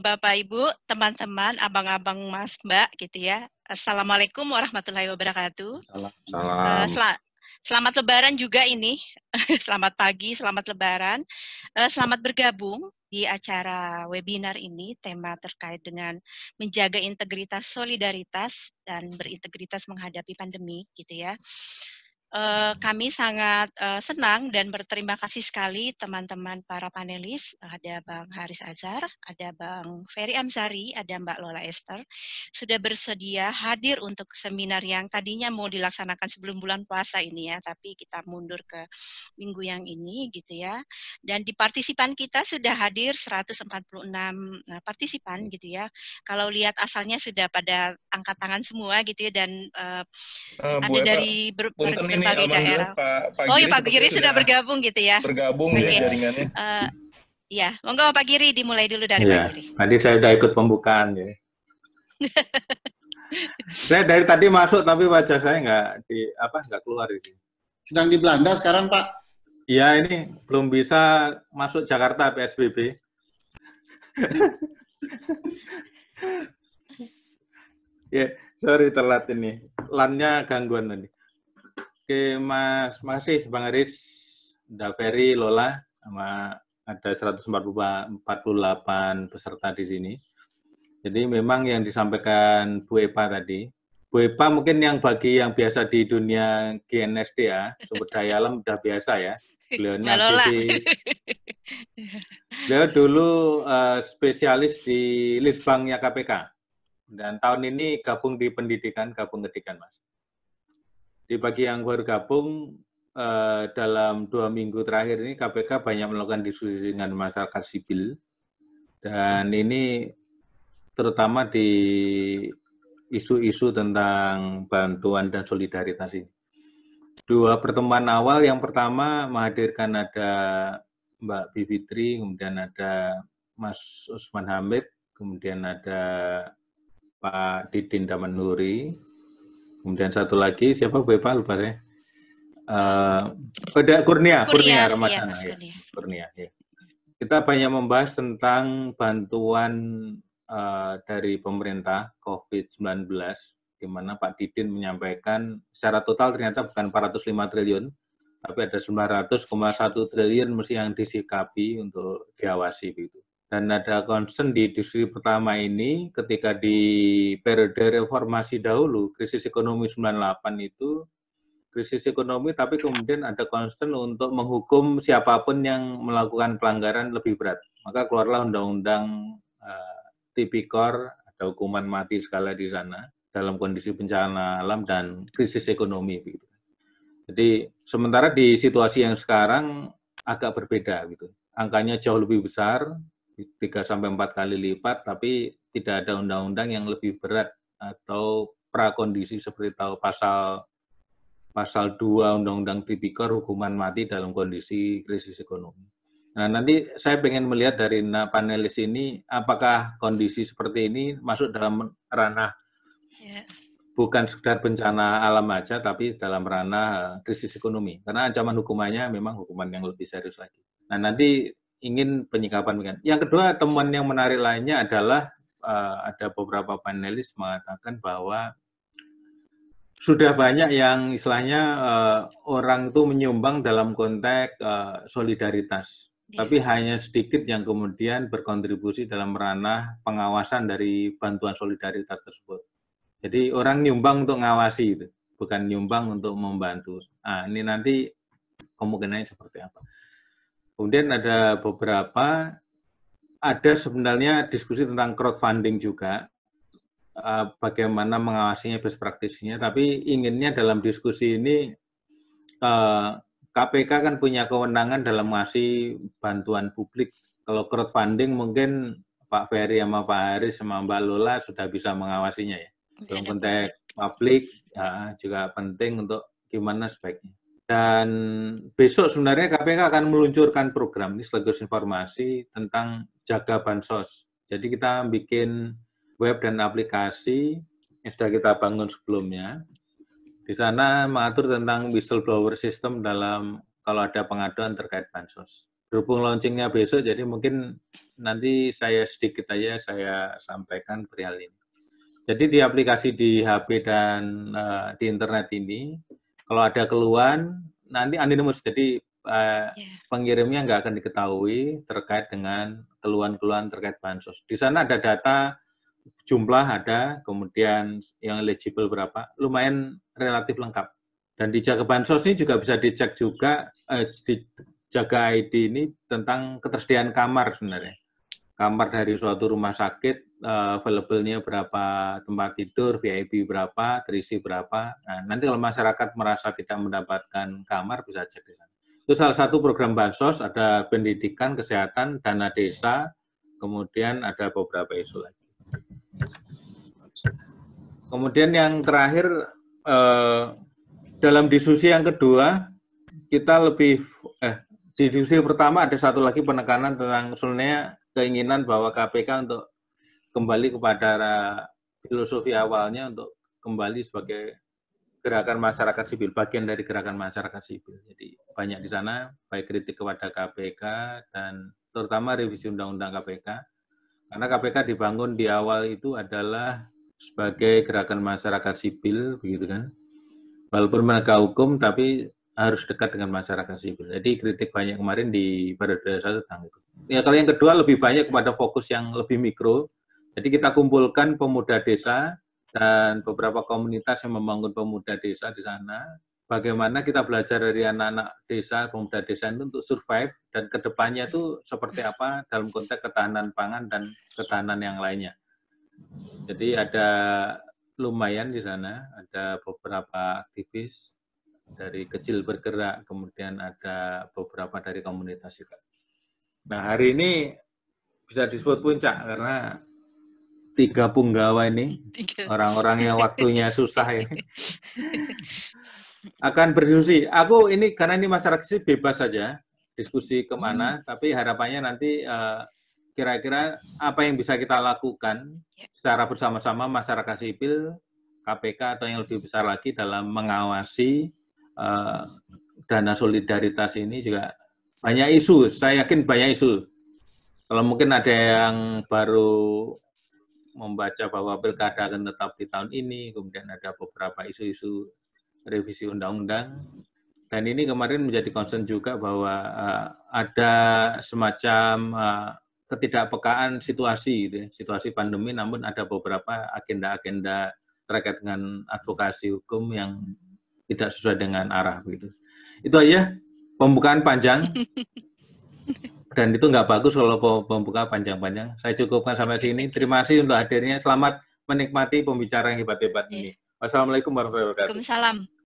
Bapak Ibu, teman-teman, abang-abang Mas Mbak gitu ya. Assalamualaikum warahmatullahi wabarakatuh. Salam. Selamat Lebaran juga ini. Selamat pagi, selamat Lebaran. Selamat bergabung di acara webinar ini, tema terkait dengan menjaga integritas solidaritas dan berintegritas menghadapi pandemi gitu ya. Kami sangat senang dan berterima kasih sekali teman-teman para panelis, ada Bang Haris Azhar, ada Bang Ferry Amsari, ada Mbak Lola Esther, sudah bersedia hadir untuk seminar yang tadinya mau dilaksanakan sebelum bulan puasa ini ya, tapi kita mundur ke minggu yang ini gitu ya. Dan di partisipan kita sudah hadir 146 partisipan gitu ya. Kalau lihat asalnya sudah pada angkat tangan semua gitu ya, dan ada dari berbagai daerah. Oh ya, Pak Giri sudah bergabung gitu ya. Bergabung ya jaringannya. Ya, monggo Pak Giri dimulai dulu dari Pak Giri. Tadi saya sudah ikut pembukaan ya. Saya dari tadi masuk tapi wajah saya nggak keluar ini. Sedang di Belanda sekarang Pak? Iya, ini belum bisa masuk Jakarta PSBB. Ya, sorry telat ini. LAN-nya gangguan tadi. Oke, Mas, makasih Bang Aris, Mbak Ferry, Lola, sama ada 148 peserta di sini. Jadi memang yang disampaikan Bu Epa tadi, Bu Epa mungkin yang bagi yang biasa di dunia GNSDA, sumber daya alam udah biasa ya. Beliau dulu spesialis di Litbangnya KPK. Dan tahun ini gabung di pendidikan, gabung kedikan, Mas. Di bagi yang baru gabung, dalam 2 minggu terakhir ini KPK banyak melakukan diskusi dengan masyarakat sipil. Dan ini terutama di isu-isu tentang bantuan dan solidaritas ini. 2 pertemuan awal, yang pertama menghadirkan ada Mbak Bivitri, kemudian ada Mas Usman Hamid, kemudian ada Pak Didin Damanhuri, kemudian satu lagi siapa Bu Epa, lupa saya. Kurnia Ramadhana ya. Kurnia ya. Kita banyak membahas tentang bantuan dari pemerintah COVID-19, di mana Pak Didin menyampaikan secara total ternyata bukan 405 triliun, tapi ada 900,1 triliun mesti yang disikapi untuk diawasi begitu. Dan ada concern di diskusi pertama ini ketika di periode reformasi dahulu, krisis ekonomi 98 itu krisis ekonomi, tapi kemudian ada concern untuk menghukum siapapun yang melakukan pelanggaran lebih berat. Maka keluarlah undang-undang Tipikor, ada hukuman mati skala di sana dalam kondisi bencana alam dan krisis ekonomi begitu. Jadi sementara di situasi yang sekarang agak berbeda gitu. Angkanya jauh lebih besar, 3-4 kali lipat, tapi tidak ada undang-undang yang lebih berat atau prakondisi seperti tahu pasal 2 Undang-Undang Tipikor, hukuman mati dalam kondisi krisis ekonomi. Nah, nanti saya ingin melihat dari panelis ini apakah kondisi seperti ini masuk dalam ranah bukan sekedar bencana alam aja, tapi dalam ranah krisis ekonomi. Karena ancaman hukumannya memang hukuman yang lebih serius lagi. Nah, nanti ingin penyikapan. Yang kedua, temuan yang menarik lainnya adalah ada beberapa panelis mengatakan bahwa sudah banyak yang istilahnya orang itu menyumbang dalam konteks solidaritas, tapi hanya sedikit yang kemudian berkontribusi dalam ranah pengawasan dari bantuan solidaritas tersebut. Jadi orang nyumbang untuk ngawasi itu, bukan nyumbang untuk membantu. Nah, ini nanti kemungkinannya seperti apa. Kemudian ada sebenarnya diskusi tentang crowdfunding juga, bagaimana mengawasinya, best practice-nya, tapi inginnya dalam diskusi ini KPK kan punya kewenangan dalam ngasih bantuan publik. Kalau crowdfunding mungkin Pak Ferry sama Pak Haris sama Mbak Lola sudah bisa mengawasinya ya. Dalam konteks publik juga penting untuk gimana sebaiknya. Dan besok sebenarnya KPK akan meluncurkan program ini sekaligus informasi tentang jaga bansos. Jadi kita bikin web dan aplikasi yang sudah kita bangun sebelumnya. Di sana mengatur tentang whistleblower system dalam kalau ada pengaduan terkait bansos. berhubung launchingnya besok, jadi mungkin nanti saya sedikit aja saya sampaikan perihal ini. Jadi di aplikasi di HP dan di internet ini, kalau ada keluhan, nanti anonymous, jadi pengirimnya nggak akan diketahui terkait dengan keluhan-keluhan terkait bansos. Di sana ada data, jumlah ada, kemudian yang eligible berapa, lumayan relatif lengkap. Dan di Jaga Bansos ini juga bisa dicek juga, di Jaga ID ini tentang ketersediaan kamar sebenarnya. Kamar dari suatu rumah sakit, available-nya berapa tempat tidur, VIP berapa, terisi berapa. Nah, nanti kalau masyarakat merasa tidak mendapatkan kamar, bisa cek di sana. Itu salah satu program Bansos, ada pendidikan, kesehatan, dana desa, kemudian ada beberapa isu lagi. Kemudian yang terakhir, dalam diskusi yang kedua, kita lebih, di diskusi pertama ada satu lagi penekanan tentang sebenarnya keinginan bahwa KPK untuk kembali kepada filosofi awalnya untuk kembali sebagai gerakan masyarakat sipil, bagian dari gerakan masyarakat sipil. Jadi banyak di sana, baik kritik kepada KPK dan terutama revisi Undang-Undang KPK. Karena KPK dibangun di awal itu adalah sebagai gerakan masyarakat sipil, begitu kan? Walaupun menegak hukum, tapi harus dekat dengan masyarakat sipil. Jadi kritik banyak kemarin di periode 1 tentang itu. Ya, kalau yang kedua lebih banyak kepada fokus yang lebih mikro. Jadi kita kumpulkan pemuda desa dan beberapa komunitas yang membangun pemuda desa di sana. Bagaimana kita belajar dari anak-anak desa, pemuda desa itu untuk survive dan kedepannya itu seperti apa dalam konteks ketahanan pangan dan ketahanan yang lainnya. Jadi ada lumayan di sana, ada beberapa aktivis dari kecil bergerak, kemudian ada beberapa dari komunitas juga. Nah, hari ini bisa disebut puncak karena 3 punggawa ini, orang-orang yang waktunya susah ini, akan berdiskusi. Aku ini, karena ini masyarakat sih bebas saja, diskusi kemana, tapi harapannya nanti kira-kira apa yang bisa kita lakukan secara bersama-sama masyarakat sipil, KPK atau yang lebih besar lagi dalam mengawasi dana solidaritas ini juga banyak isu. Saya yakin banyak isu. Kalau mungkin ada yang baru membaca bahwa pilkada akan tetap di tahun ini, kemudian ada beberapa isu-isu revisi undang-undang. Dan ini kemarin menjadi concern juga bahwa ada semacam ketidakpekaan situasi, gitu ya, situasi pandemi, namun ada beberapa agenda-agenda terkait dengan advokasi hukum yang tidak sesuai dengan arah begitu. Itu aja pembukaan panjang dan itu nggak bagus kalau pembuka panjang-panjang. Saya cukupkan sampai sini. Terima kasih untuk hadirnya. Selamat menikmati pembicara yang hebat-hebat ini. Wassalamualaikum warahmatullahi wabarakatuh. Waalaikumsalam.